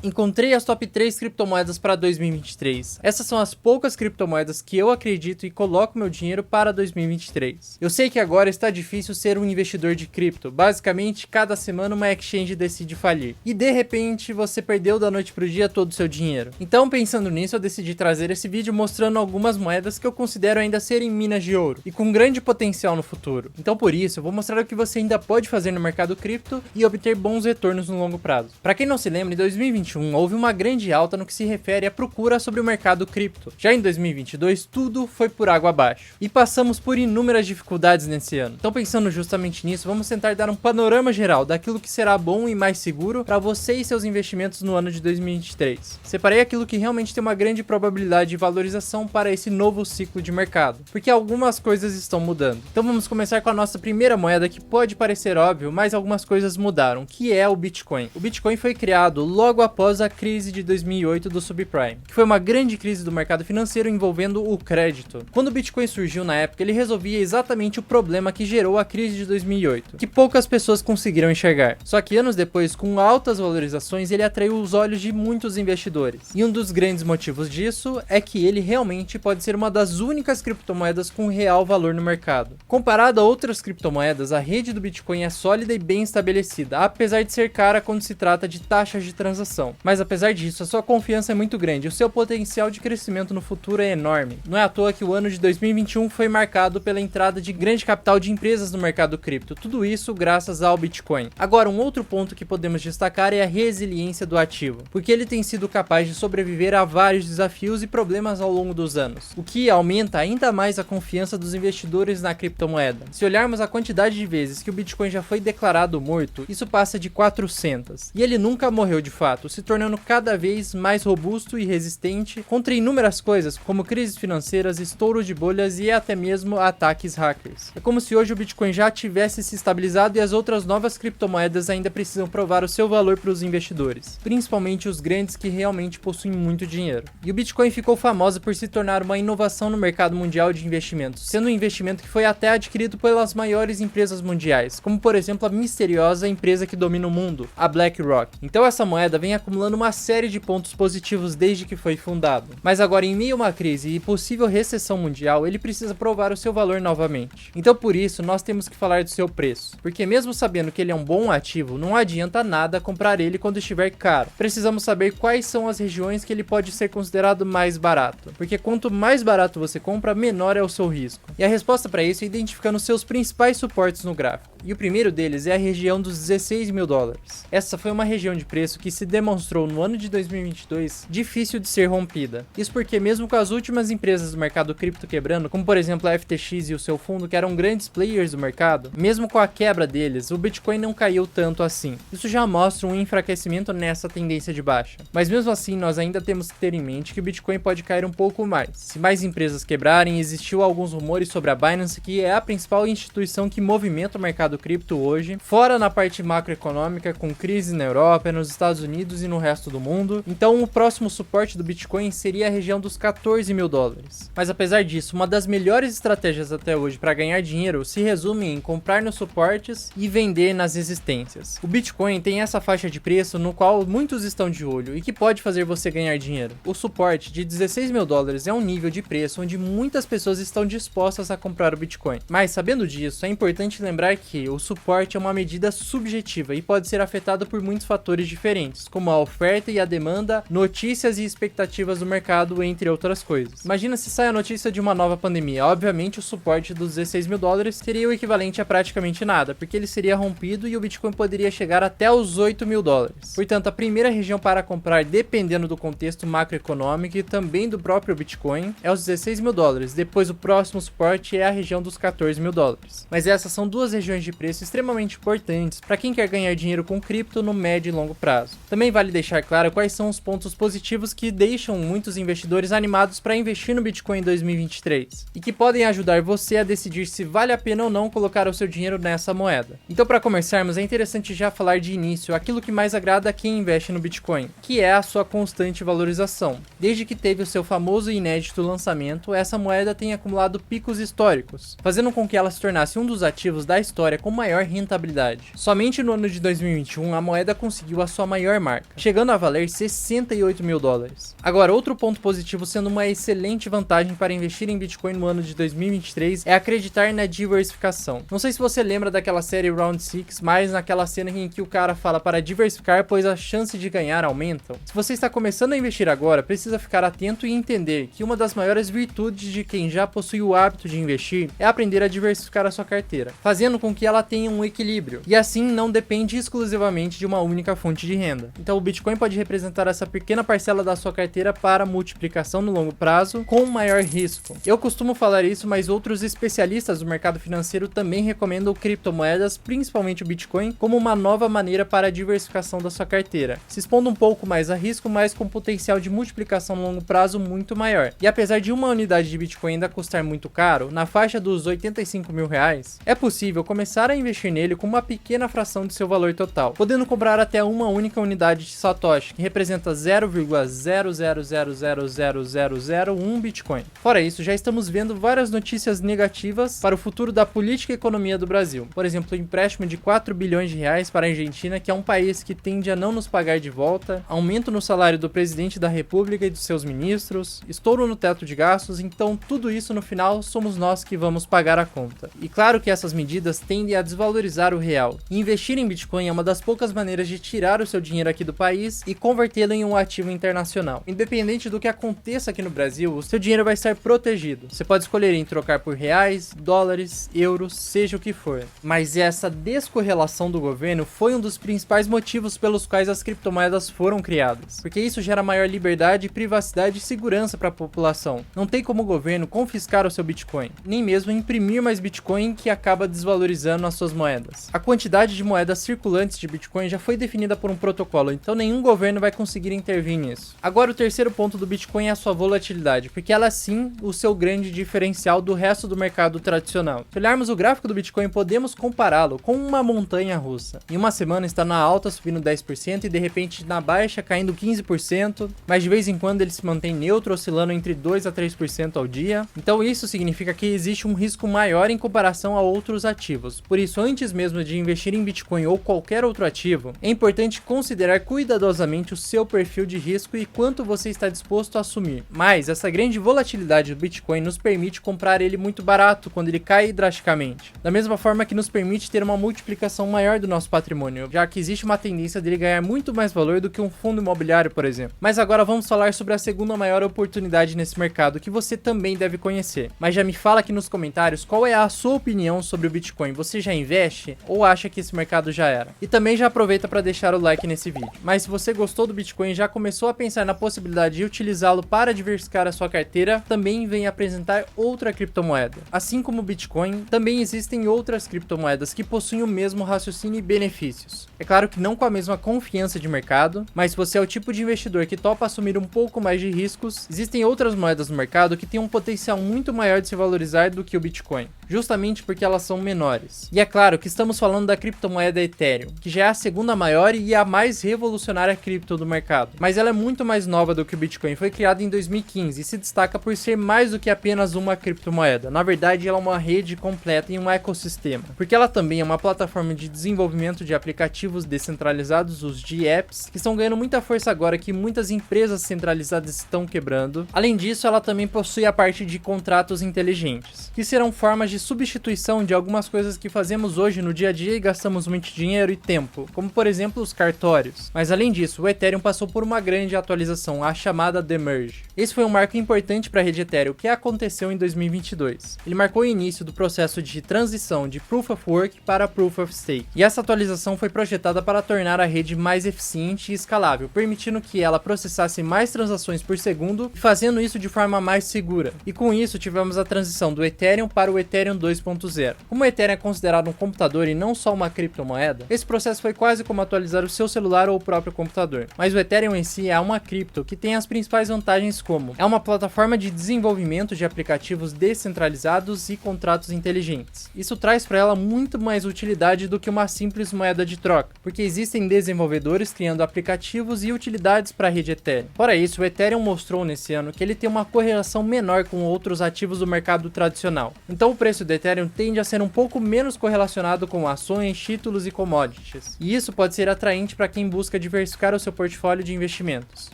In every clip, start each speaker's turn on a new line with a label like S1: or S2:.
S1: Encontrei as top 3 criptomoedas para 2023. Essas são as poucas criptomoedas que eu acredito e coloco meu dinheiro para 2023. Eu sei que agora está difícil ser um investidor de cripto. Basicamente, cada semana uma exchange decide falir. E de repente, você perdeu da noite pro dia todo o seu dinheiro. Então, pensando nisso, eu decidi trazer esse vídeo mostrando algumas moedas que eu considero ainda serem minas de ouro e com grande potencial no futuro. Então, por isso, eu vou mostrar o que você ainda pode fazer no mercado cripto e obter bons retornos no longo prazo. Para quem não se lembra, em 2021 houve uma grande alta no que se refere à procura sobre o mercado cripto. Já em 2022, tudo foi por água abaixo. E passamos por inúmeras dificuldades nesse ano. Então, pensando justamente nisso, vamos tentar dar um panorama geral daquilo que será bom e mais seguro para você e seus investimentos no ano de 2023. Separei aquilo que realmente tem uma grande probabilidade de valorização para esse novo ciclo de mercado, porque algumas coisas estão mudando. Então vamos começar com a nossa primeira moeda, que pode parecer óbvio, mas algumas coisas mudaram, que é o Bitcoin. O Bitcoin foi criado logo após a crise de 2008 do subprime, que foi uma grande crise do mercado financeiro envolvendo o crédito. Quando o Bitcoin surgiu na época, ele resolvia exatamente o problema que gerou a crise de 2008, que poucas pessoas conseguiram enxergar. Só que anos depois, com altas valorizações, ele atraiu os olhos de muitos investidores. E um dos grandes motivos disso é que ele realmente pode ser uma das únicas criptomoedas com real valor no mercado. Comparado a outras criptomoedas, a rede do Bitcoin é sólida e bem estabelecida, apesar de ser cara quando se trata de taxas de transação. Mas apesar disso, a sua confiança é muito grande e o seu potencial de crescimento no futuro é enorme. Não é à toa que o ano de 2021 foi marcado pela entrada de grande capital de empresas no mercado cripto, tudo isso graças ao Bitcoin. Agora, um outro ponto que podemos destacar é a resiliência do ativo, porque ele tem sido capaz de sobreviver a vários desafios e problemas ao longo dos anos, o que aumenta ainda mais a confiança dos investidores na criptomoeda. Se olharmos a quantidade de vezes que o Bitcoin já foi declarado morto, isso passa de 400, e ele nunca morreu de fato, se tornando cada vez mais robusto e resistente contra inúmeras coisas, como crises financeiras, estouro de bolhas e até mesmo ataques hackers. É como se hoje o Bitcoin já tivesse se estabilizado e as outras novas criptomoedas ainda precisam provar o seu valor para os investidores, principalmente os grandes que realmente possuem muito dinheiro. E o Bitcoin ficou famoso por se tornar uma inovação no mercado mundial de investimentos, sendo um investimento que foi até adquirido pelas maiores empresas mundiais, como por exemplo a misteriosa empresa que domina o mundo, a BlackRock. Então essa moeda vem acumulando uma série de pontos positivos desde que foi fundado. Mas agora, em meio a uma crise e possível recessão mundial, ele precisa provar o seu valor novamente. Então por isso, nós temos que falar do seu preço, porque mesmo sabendo que ele é um bom ativo, não adianta nada comprar ele quando estiver caro. Precisamos saber quais são as regiões que ele pode ser considerado mais barato, porque quanto mais barato você compra, menor é o seu risco. E a resposta para isso é identificando seus principais suportes no gráfico. E o primeiro deles é a região dos 16 mil dólares. Essa foi uma região de preço que se demonstrou no ano de 2022 difícil de ser rompida. Isso porque mesmo com as últimas empresas do mercado cripto quebrando, como por exemplo a FTX e o seu fundo, que eram grandes players do mercado, mesmo com a quebra deles, o Bitcoin não caiu tanto assim. Isso já mostra um enfraquecimento nessa tendência de baixa. Mas mesmo assim, nós ainda temos que ter em mente que o Bitcoin pode cair um pouco mais. Se mais empresas quebrarem, existiu alguns rumores sobre a Binance, que é a principal instituição que movimenta o mercado cripto hoje, fora na parte macroeconômica, com crise na Europa, nos Estados Unidos e no resto do mundo. Então o próximo suporte do Bitcoin seria a região dos 14 mil dólares. Mas apesar disso, uma das melhores estratégias até hoje para ganhar dinheiro se resume em comprar nos suportes e vender nas resistências. O Bitcoin tem essa faixa de preço no qual muitos estão de olho e que pode fazer você ganhar dinheiro. O suporte de 16 mil dólares é um nível de preço onde muitas pessoas estão dispostas a comprar o Bitcoin. Mas sabendo disso, é importante lembrar que o suporte é uma medida subjetiva e pode ser afetado por muitos fatores diferentes, como a oferta e a demanda, notícias e expectativas do mercado, entre outras coisas. Imagina se sai a notícia de uma nova pandemia. Obviamente o suporte dos 16 mil dólares seria o equivalente a praticamente nada, porque ele seria rompido e o Bitcoin poderia chegar até os 8 mil dólares. Portanto, a primeira região para comprar, dependendo do contexto macroeconômico e também do próprio Bitcoin, é os 16 mil dólares. Depois o próximo suporte é a região dos 14 mil dólares. Mas essas são duas regiões de preço extremamente importantes para quem quer ganhar dinheiro com cripto no médio e longo prazo. Também vale deixar claro quais são os pontos positivos que deixam muitos investidores animados para investir no Bitcoin em 2023 e que podem ajudar você a decidir se vale a pena ou não colocar o seu dinheiro nessa moeda. Então, para começarmos, é interessante já falar de início aquilo que mais agrada a quem investe no Bitcoin, que é a sua constante valorização. Desde que teve o seu famoso e inédito lançamento, essa moeda tem acumulado picos históricos, fazendo com que ela se tornasse um dos ativos da história com maior rentabilidade. Somente no ano de 2021, a moeda conseguiu a sua maior marca. marca, chegando a valer 68 mil dólares. Agora, outro ponto positivo, sendo uma excelente vantagem para investir em Bitcoin no ano de 2023, é acreditar na diversificação. Não sei se você lembra daquela série Round 6, mas naquela cena em que o cara fala para diversificar, pois as chances de ganhar aumentam. Se você está começando a investir agora, precisa ficar atento e entender que uma das maiores virtudes de quem já possui o hábito de investir é aprender a diversificar a sua carteira, fazendo com que ela tenha um equilíbrio, e assim não depende exclusivamente de uma única fonte de renda. Então o Bitcoin pode representar essa pequena parcela da sua carteira para multiplicação no longo prazo com maior risco. Eu costumo falar isso, mas outros especialistas do mercado financeiro também recomendam criptomoedas, principalmente o Bitcoin, como uma nova maneira para a diversificação da sua carteira, se expondo um pouco mais a risco, mas com potencial de multiplicação no longo prazo muito maior. E apesar de uma unidade de Bitcoin ainda custar muito caro, na faixa dos 85 mil reais, é possível começar a investir nele com uma pequena fração de seu valor total, podendo comprar até uma única unidade de Satoshi, que representa 0,0000001 Bitcoin. Fora isso, já estamos vendo várias notícias negativas para o futuro da política e economia do Brasil. Por exemplo, o empréstimo de 4 bilhões de reais para a Argentina, que é um país que tende a não nos pagar de volta, aumento no salário do presidente da República e dos seus ministros, estouro no teto de gastos, então tudo isso no final somos nós que vamos pagar a conta. E claro que essas medidas tendem a desvalorizar o real. E investir em Bitcoin é uma das poucas maneiras de tirar o seu dinheiro aqui do país e convertê-lo em um ativo internacional. Independente do que aconteça aqui no Brasil, o seu dinheiro vai estar protegido. Você pode escolher em trocar por reais, dólares, euros, seja o que for. Mas essa descorrelação do governo foi um dos principais motivos pelos quais as criptomoedas foram criadas, porque isso gera maior liberdade, privacidade e segurança para a população. Não tem como o governo confiscar o seu Bitcoin, nem mesmo imprimir mais Bitcoin, que acaba desvalorizando as suas moedas. A quantidade de moedas circulantes de Bitcoin já foi definida por um protocolo, então nenhum governo vai conseguir intervir nisso. Agora, o terceiro ponto do Bitcoin é a sua volatilidade, porque ela é sim o seu grande diferencial do resto do mercado tradicional. Se olharmos o gráfico do Bitcoin, podemos compará-lo com uma montanha russa. Em uma semana está na alta, subindo 10% e de repente na baixa, caindo 15%, mas de vez em quando ele se mantém neutro, oscilando entre 2 a 3% ao dia. Então isso significa que existe um risco maior em comparação a outros ativos. Por isso, antes mesmo de investir em Bitcoin ou qualquer outro ativo, é importante considerar cuidadosamente o seu perfil de risco e quanto você está disposto a assumir. Mas essa grande volatilidade do Bitcoin nos permite comprar ele muito barato quando ele cai drasticamente, da mesma forma que nos permite ter uma multiplicação maior do nosso patrimônio, já que existe uma tendência dele ganhar muito mais valor do que um fundo imobiliário, por exemplo. Mas agora vamos falar sobre a segunda maior oportunidade nesse mercado, que você também deve conhecer. Mas já me fala aqui nos comentários qual é a sua opinião sobre o Bitcoin. Você já investe ou acha que esse mercado já era? E também já aproveita para deixar o like nesse vídeo. Mas se você gostou do Bitcoin e já começou a pensar na possibilidade de utilizá-lo para diversificar a sua carteira, também vem apresentar outra criptomoeda. Assim como o Bitcoin, também existem outras criptomoedas que possuem o mesmo raciocínio e benefícios. É claro que não com a mesma confiança de mercado, mas se você é o tipo de investidor que topa assumir um pouco mais de riscos, existem outras moedas no mercado que têm um potencial muito maior de se valorizar do que o Bitcoin, justamente porque elas são menores. E é claro que estamos falando da criptomoeda Ethereum, que já é a segunda maior e a mais revolucionária cripto do mercado. Mas ela é muito mais nova do que o Bitcoin, foi criada em 2015 e se destaca por ser mais do que apenas uma criptomoeda. Na verdade, ela é uma rede completa e um ecossistema, porque ela também é uma plataforma de desenvolvimento de aplicativos descentralizados, os DApps, que estão ganhando muita força agora que muitas empresas centralizadas estão quebrando. Além disso, ela também possui a parte de contratos inteligentes, que serão formas de substituição de algumas coisas que fazemos hoje no dia a dia e gastamos muito dinheiro e tempo, como por exemplo os cartórios. Mas além disso, o Ethereum passou por uma grande atualização, a chamada Demerge. Esse foi um marco importante para a rede Ethereum, que aconteceu em 2022. Ele marcou o início do processo de transição de Proof of Work para Proof of Stake. E essa atualização foi projetada para tornar a rede mais eficiente e escalável, permitindo que ela processasse mais transações por segundo, fazendo isso de forma mais segura. E com isso tivemos a transição do Ethereum para o Ethereum 2.0. Como o Ethereum é considerado um computador e não só uma criptomoeda, esse processo foi quase como atualizar o seu celular ou o próprio computador. Mas o Ethereum em si é uma cripto que tem as principais vantagens como é uma plataforma de desenvolvimento de aplicativos descentralizados e contratos inteligentes. Isso traz para ela muito mais utilidade do que uma simples moeda de troca, porque existem desenvolvedores criando aplicativos e utilidades para a rede Ethereum. Fora isso, o Ethereum mostrou nesse ano que ele tem uma correlação menor com outros ativos do mercado tradicional. Então o preço preço do Ethereum tende a ser um pouco menos correlacionado com ações, títulos e commodities. E isso pode ser atraente para quem busca diversificar o seu portfólio de investimentos,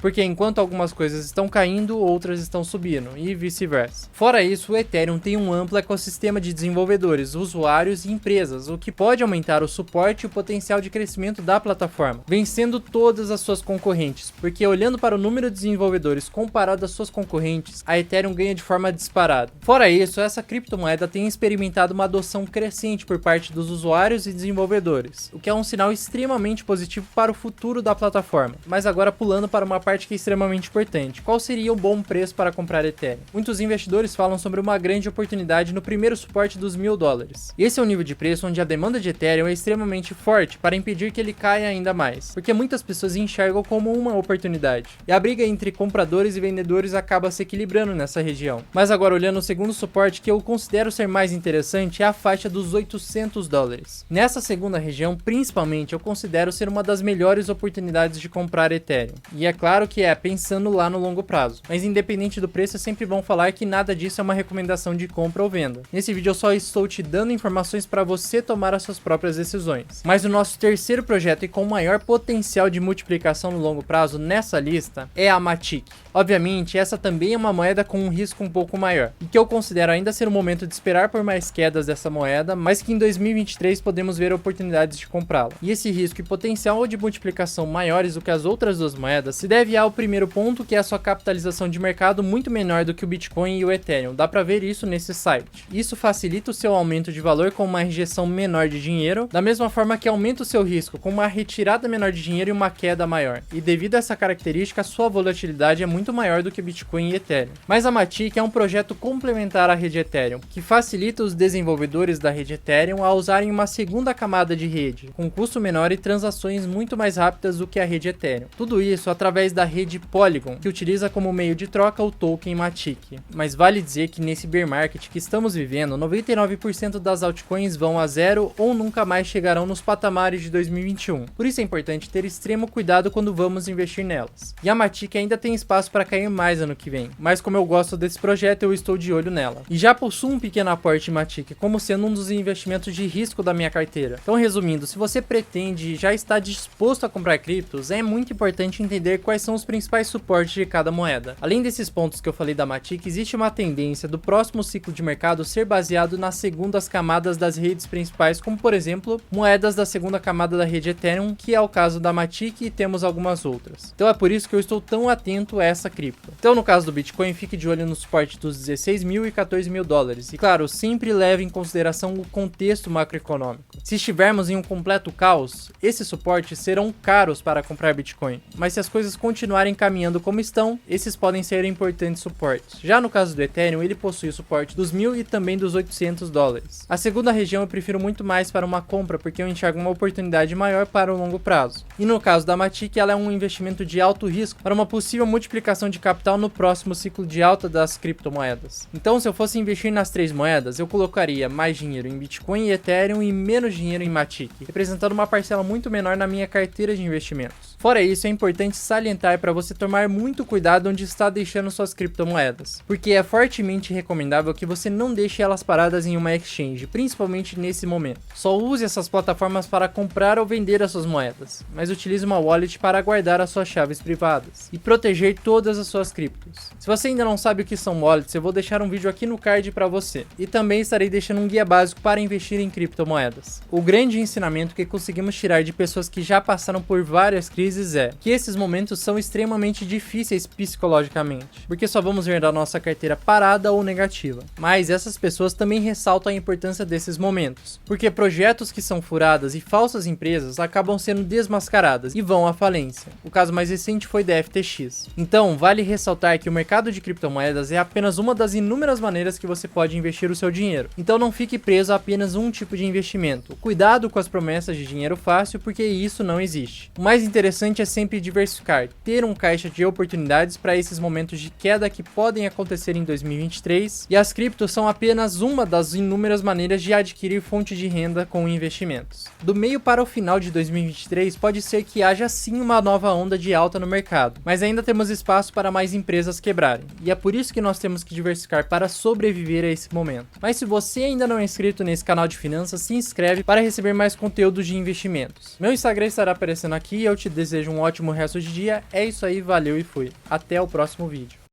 S1: porque enquanto algumas coisas estão caindo, outras estão subindo, e vice-versa. Fora isso, o Ethereum tem um amplo ecossistema de desenvolvedores, usuários e empresas, o que pode aumentar o suporte e o potencial de crescimento da plataforma, vencendo todas as suas concorrentes, porque olhando para o número de desenvolvedores comparado às suas concorrentes, a Ethereum ganha de forma disparada. Fora isso, essa criptomoeda tem experimentado uma adoção crescente por parte dos usuários e desenvolvedores, o que é um sinal extremamente positivo para o futuro da plataforma. Mas agora pulando para uma parte que é extremamente importante, qual seria o bom preço para comprar Ethereum? Muitos investidores falam sobre uma grande oportunidade no primeiro suporte dos $1000. Esse é um nível de preço onde a demanda de Ethereum é extremamente forte para impedir que ele caia ainda mais, porque muitas pessoas enxergam como uma oportunidade, e a briga entre compradores e vendedores acaba se equilibrando nessa região. Mas agora olhando o segundo suporte, que eu considero ser mais interessante, é a faixa dos $800. Nessa segunda região, principalmente, eu considero ser uma das melhores oportunidades de comprar Ethereum. E é claro que é pensando lá no longo prazo. Mas independente do preço, é sempre bom falar que nada disso é uma recomendação de compra ou venda. Nesse vídeo eu só estou te dando informações para você tomar as suas próprias decisões. Mas o nosso terceiro projeto e com maior potencial de multiplicação no longo prazo nessa lista é a Matic. Obviamente, essa também é uma moeda com um risco um pouco maior, e que eu considero ainda ser o momento de esperar por mais quedas dessa moeda, mas que em 2023 podemos ver oportunidades de comprá-la. E esse risco e potencial de multiplicação maiores do que as outras duas moedas se deve ao primeiro ponto, que é a sua capitalização de mercado muito menor do que o Bitcoin e o Ethereum. Dá para ver isso nesse site. Isso facilita o seu aumento de valor com uma rejeição menor de dinheiro, da mesma forma que aumenta o seu risco com uma retirada menor de dinheiro e uma queda maior. E devido a essa característica, a sua volatilidade é muito maior do que Bitcoin e Ethereum. Mas a Matic é um projeto complementar à rede Ethereum, que facilita os desenvolvedores da rede Ethereum a usarem uma segunda camada de rede, com custo menor e transações muito mais rápidas do que a rede Ethereum. Tudo isso através da rede Polygon, que utiliza como meio de troca o token Matic. Mas vale dizer que nesse bear market que estamos vivendo, 99% das altcoins vão a zero ou nunca mais chegarão nos patamares de 2021. Por isso é importante ter extremo cuidado quando vamos investir nelas. E a Matic ainda tem espaço para cair mais ano que vem, mas como eu gosto desse projeto, eu estou de olho nela. E já possuo um pequeno aporte em Matic, como sendo um dos investimentos de risco da minha carteira. Então, resumindo, se você pretende e já está disposto a comprar criptos, é muito importante entender quais são os principais suportes de cada moeda. Além desses pontos que eu falei da Matic, existe uma tendência do próximo ciclo de mercado ser baseado nas segundas camadas das redes principais, como por exemplo, moedas da segunda camada da rede Ethereum, que é o caso da Matic, e temos algumas outras. Então é por isso que eu estou tão atento a essa cripto. Então no caso do Bitcoin, fique de olho no suporte dos $16.000 e $14.000. E claro, sempre leve em consideração o contexto macroeconômico. Se estivermos em um completo caos, esses suportes serão caros para comprar Bitcoin. Mas se as coisas continuarem caminhando como estão, esses podem ser importantes suportes. Já no caso do Ethereum, ele possui o suporte dos $1.000 e também dos $800. A segunda região eu prefiro muito mais para uma compra, porque eu enxergo uma oportunidade maior para o longo prazo. E no caso da Matic, ela é um investimento de alto risco para uma possível multiplicação de capital no próximo ciclo de alta das criptomoedas. Então, se eu fosse investir nas três moedas, eu colocaria mais dinheiro em Bitcoin e Ethereum e menos dinheiro em Matic, representando uma parcela muito menor na minha carteira de investimentos. Fora isso, é importante salientar para você tomar muito cuidado onde está deixando suas criptomoedas, porque é fortemente recomendável que você não deixe elas paradas em uma exchange, principalmente nesse momento. Só use essas plataformas para comprar ou vender as suas moedas, mas utilize uma wallet para guardar as suas chaves privadas e proteger todas as suas criptos. Se você ainda não sabe o que são wallets, eu vou deixar um vídeo aqui no card para você, e também estarei deixando um guia básico para investir em criptomoedas. O grande ensinamento que conseguimos tirar de pessoas que já passaram por várias crises é que esses momentos são extremamente difíceis psicologicamente, porque só vamos ver a nossa carteira parada ou negativa. Mas essas pessoas também ressaltam a importância desses momentos, porque projetos que são furadas e falsas empresas acabam sendo desmascaradas e vão à falência. O caso mais recente foi da FTX. Então, vale ressaltar que o mercado de criptomoedas é apenas uma das inúmeras maneiras que você pode investir o seu dinheiro. Então não fique preso a apenas um tipo de investimento. Cuidado com as promessas de dinheiro fácil, porque isso não existe. O mais interessante é sempre diversificar, ter um caixa de oportunidades para esses momentos de queda que podem acontecer em 2023, e as criptos são apenas uma das inúmeras maneiras de adquirir fonte de renda com investimentos. Do meio para o final de 2023 pode ser que haja sim uma nova onda de alta no mercado, mas ainda temos espaço para mais empresas quebrarem, e é por isso que nós temos que diversificar para sobreviver a esse momento. Mas se você ainda não é inscrito nesse canal de finanças, se inscreve para receber mais conteúdos de investimentos. Meu Instagram estará aparecendo aqui e eu te desejo um ótimo resto de dia. É isso aí, valeu e fui. Até o próximo vídeo.